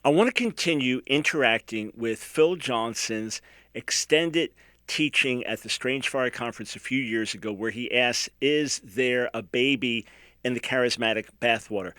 I want to continue interacting with Phil Johnson's extended teaching at the Strange Fire Conference a few years ago, where he asks, is there a baby in the charismatic bathwater?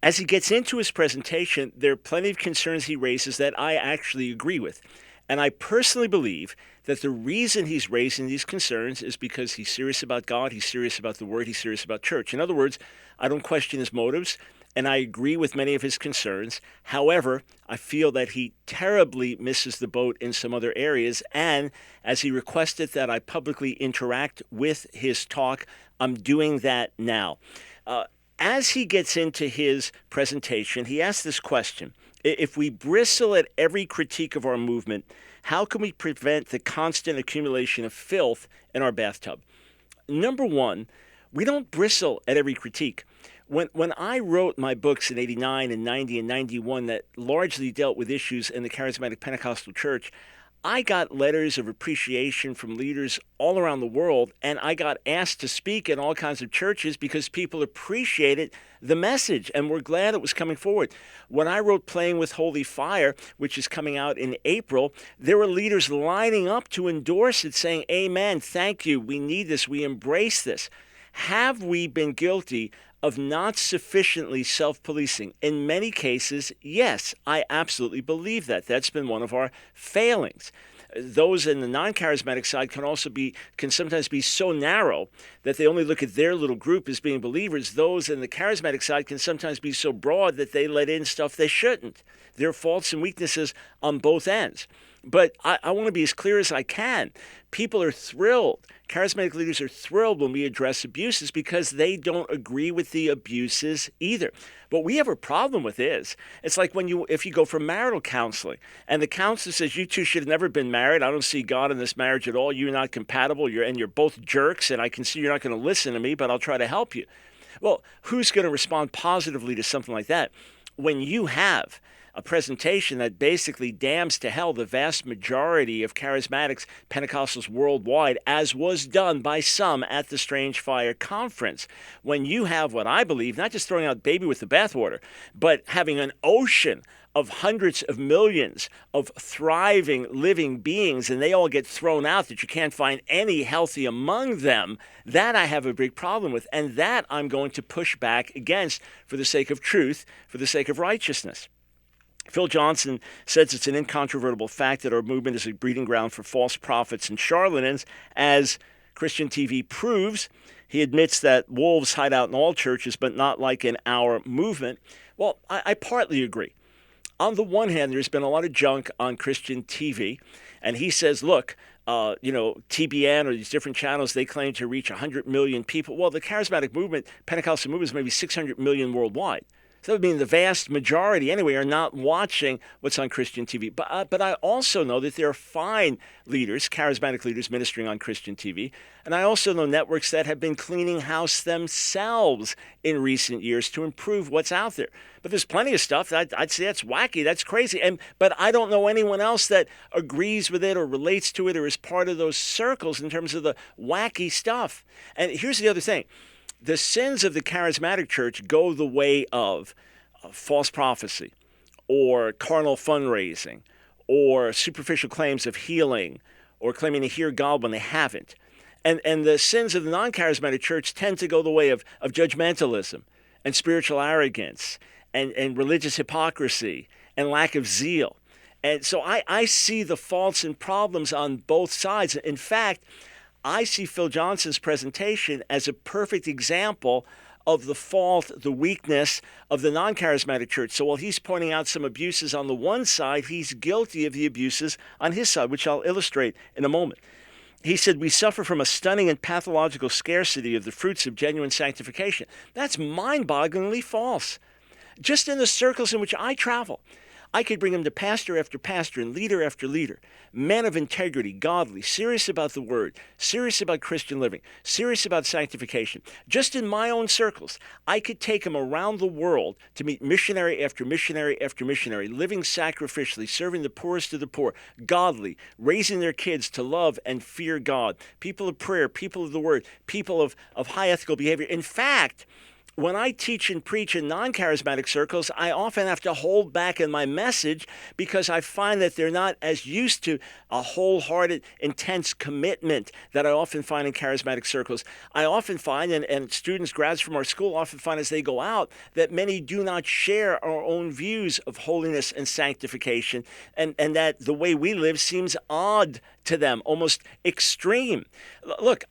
As he gets into his presentation, there are plenty of concerns he raises that I actually agree with. And I personally believe that the reason he's raising these concerns is because he's serious about God, he's serious about the Word, he's serious about church. In other words, I don't question his motives, and I agree with many of his concerns. However, I feel that he terribly misses the boat in some other areas. And as he requested that I publicly interact with his talk, I'm doing that now. As he gets into his presentation, he asks this question: if we bristle at every critique of our movement, how can we prevent the constant accumulation of filth in our bathtub? Number one, we don't bristle at every critique. When I wrote my books in 89 and 90 and 91 that largely dealt with issues in the charismatic Pentecostal church, I got letters of appreciation from leaders all around the world, and I got asked to speak in all kinds of churches because people appreciated the message and were glad it was coming forward. When I wrote Playing with Holy Fire, which is coming out in April, there were leaders lining up to endorse it, saying, Amen, thank you, we need this, we embrace this. Have we been guilty of not sufficiently self-policing? In many cases, yes, I absolutely believe that. That's been one of our failings. Those in the non-charismatic side can sometimes be so narrow that they only look at their little group as being believers. Those in the charismatic side can sometimes be so broad that they let in stuff they shouldn't. There are faults and weaknesses on both ends. But I want to be as clear as I can. People are thrilled. Charismatic leaders are thrilled when we address abuses because they don't agree with the abuses either. What we have a problem with is, it's like if you go for marital counseling and the counselor says, you two should have never been married. I don't see God in this marriage at all. You're not compatible. You're both jerks, and I can see you're not going to listen to me, but I'll try to help you. Well, who's going to respond positively to something like that? When you have a presentation that basically damns to hell the vast majority of charismatics, Pentecostals worldwide, as was done by some at the Strange Fire Conference. When you have what I believe, not just throwing out baby with the bathwater, but having an ocean of hundreds of millions of thriving, living beings, and they all get thrown out, that you can't find any healthy among them, that I have a big problem with, and that I'm going to push back against for the sake of truth, for the sake of righteousness. Phil Johnson says it's an incontrovertible fact that our movement is a breeding ground for false prophets and charlatans, as Christian TV proves. He admits that wolves hide out in all churches, but not like in our movement. Well, I partly agree. On the one hand, there's been a lot of junk on Christian TV, and he says, look, TBN or these different channels, they claim to reach 100 million people. Well, the charismatic movement, Pentecostal movement, is maybe 600 million worldwide. So that would mean the vast majority, anyway, are not watching what's on Christian TV. But I also know that there are fine leaders, charismatic leaders, ministering on Christian TV. And I also know networks that have been cleaning house themselves in recent years to improve what's out there. But there's plenty of stuff that I'd say that's wacky, that's crazy. But I don't know anyone else that agrees with it or relates to it or is part of those circles in terms of the wacky stuff. And here's the other thing. The sins of the charismatic church go the way of false prophecy or carnal fundraising or superficial claims of healing or claiming to hear God when they haven't. And the sins of the non-charismatic church tend to go the way of judgmentalism and spiritual arrogance and religious hypocrisy and lack of zeal. And so I see the faults and problems on both sides. In fact, I see Phil Johnson's presentation as a perfect example of the fault, the weakness of the non-charismatic church. So while he's pointing out some abuses on the one side, he's guilty of the abuses on his side, which I'll illustrate in a moment. He said, we suffer from a stunning and pathological scarcity of the fruits of genuine sanctification. That's mind-bogglingly false. Just in the circles in which I travel, I could bring him to pastor after pastor and leader after leader, men of integrity, godly, serious about the word, serious about Christian living, serious about sanctification. Just in my own circles, I could take him around the world to meet missionary after missionary after missionary, living sacrificially, serving the poorest of the poor, godly, raising their kids to love and fear God, people of prayer, people of the word, people of high ethical behavior. In fact, when I teach and preach in non-charismatic circles, I often have to hold back in my message because I find that they're not as used to a wholehearted, intense commitment that I often find in charismatic circles. I often find, and students, grads from our school often find as they go out, that many do not share our own views of holiness and sanctification, and that the way we live seems odd to them, almost extreme. Look,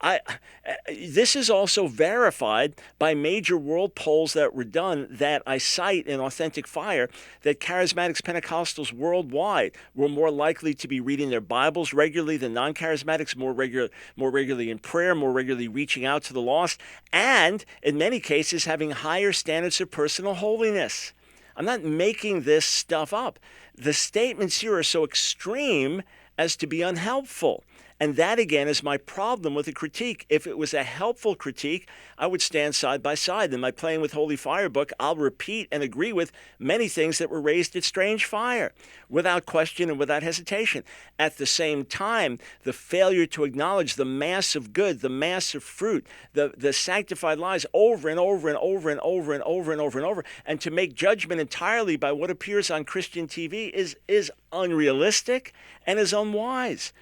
this is also verified by major world polls that were done that I cite in Authentic Fire, that charismatics, Pentecostals worldwide were more likely to be reading their Bibles regularly than non-charismatics, more regularly in prayer, more regularly reaching out to the lost, and in many cases having higher standards of personal holiness. I'm not making this stuff up. The statements here are so extreme as to be unhelpful. And that, again, is my problem with the critique. If it was a helpful critique, I would stand side by side. In my Playing with Holy Fire book, I'll repeat and agree with many things that were raised at Strange Fire, without question and without hesitation. At the same time, the failure to acknowledge the massive good, the massive fruit, the sanctified lives over and over and over and over and over and over and over, and to make judgment entirely by what appears on Christian TV is unrealistic and is unwise.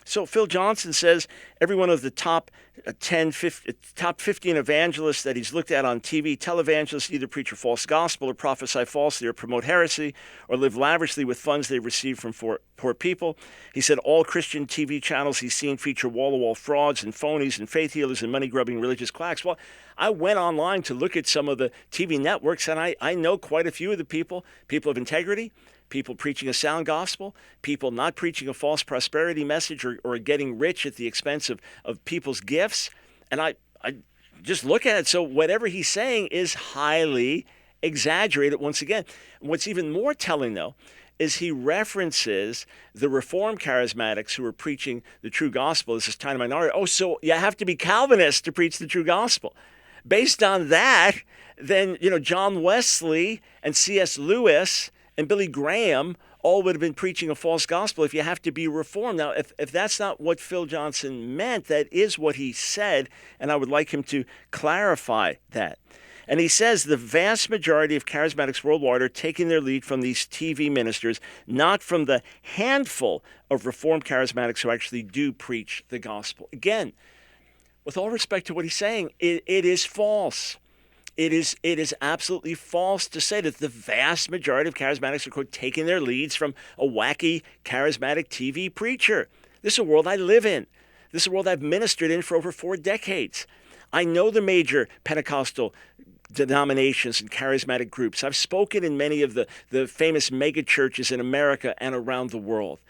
So Phil Johnson says every one of the top 15 evangelists that he's looked at on TV, televangelists either preach a false gospel or prophesy falsely or promote heresy or live lavishly with funds they receive from poor people. He said all Christian TV channels he's seen feature wall-to-wall frauds and phonies and faith healers and money-grubbing religious quacks. Well, I went online to look at some of the TV networks, and I know quite a few of the people of integrity, people preaching a sound gospel, people not preaching a false prosperity message or getting rich at the expense of people's gifts. And I just look at it. So whatever he's saying is highly exaggerated once again. What's even more telling, though, is he references the Reformed charismatics who are preaching the true gospel as this tiny minority. Oh, so you have to be Calvinist to preach the true gospel. Based on that, then, John Wesley and C.S. Lewis and Billy Graham all would have been preaching a false gospel if you have to be reformed. Now, if that's not what Phil Johnson meant, that is what he said, and I would like him to clarify that. And he says the vast majority of charismatics worldwide are taking their lead from these TV ministers, not from the handful of Reformed charismatics who actually do preach the gospel. Again, with all respect to what he's saying, it is false. It is absolutely false to say that the vast majority of charismatics are, quote, taking their leads from a wacky, charismatic TV preacher. This is a world I live in. This is a world I've ministered in for over 4 decades. I know the major Pentecostal denominations and charismatic groups. I've spoken in many of the famous mega churches in America and around the world.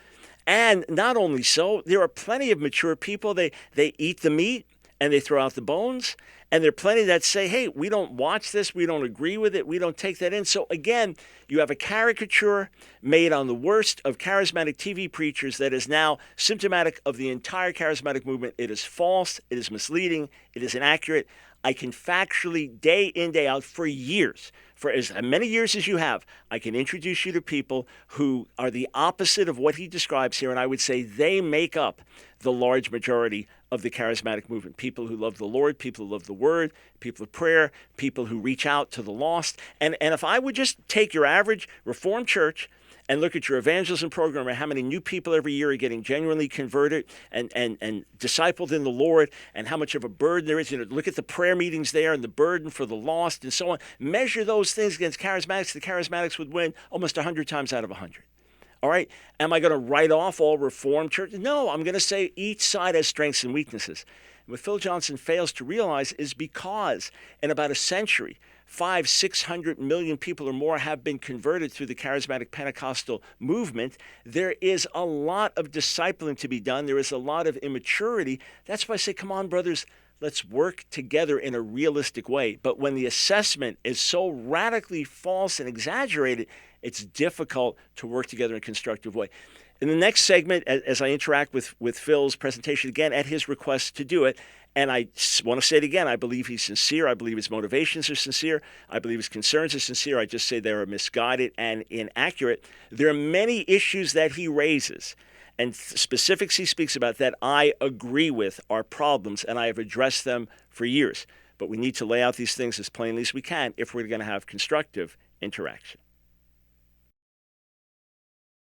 And not only so, there are plenty of mature people. They eat the meat and they throw out the bones. And there are plenty that say, hey, we don't watch this, we don't agree with it, we don't take that in. So again, you have a caricature made on the worst of charismatic TV preachers that is now symptomatic of the entire charismatic movement. It is false, it is misleading, it is inaccurate. I can factually, day in, day out, for years, for as many years as you have, I can introduce you to people who are the opposite of what he describes here, and I would say they make up the large majority of the charismatic movement. People who love the Lord, people who love the Word, people of prayer, people who reach out to the lost. And if I would just take your average Reformed church and look at your evangelism program and how many new people every year are getting genuinely converted and discipled in the Lord, and how much of a burden there is. Look at the prayer meetings there and the burden for the lost and so on. Measure those things against charismatics. The charismatics would win almost 100 times out of 100. All right? Am I going to write off all Reformed churches? No, I'm going to say each side has strengths and weaknesses. And what Phil Johnson fails to realize is because in about a century, 500-600 million people or more have been converted through the charismatic Pentecostal movement. There is a lot of discipling to be done. There is a lot of immaturity. That's why I say, come on, brothers, let's work together in a realistic way. But when the assessment is so radically false and exaggerated, it's difficult to work together in a constructive way. In the next segment, as I interact with Phil's presentation, again, at his request to do it, and I want to say it again, I believe he's sincere. I believe his motivations are sincere. I believe his concerns are sincere. I just say they are misguided and inaccurate. There are many issues that he raises and specifics he speaks about that I agree with are problems, and I have addressed them for years. But we need to lay out these things as plainly as we can if we're going to have constructive interaction.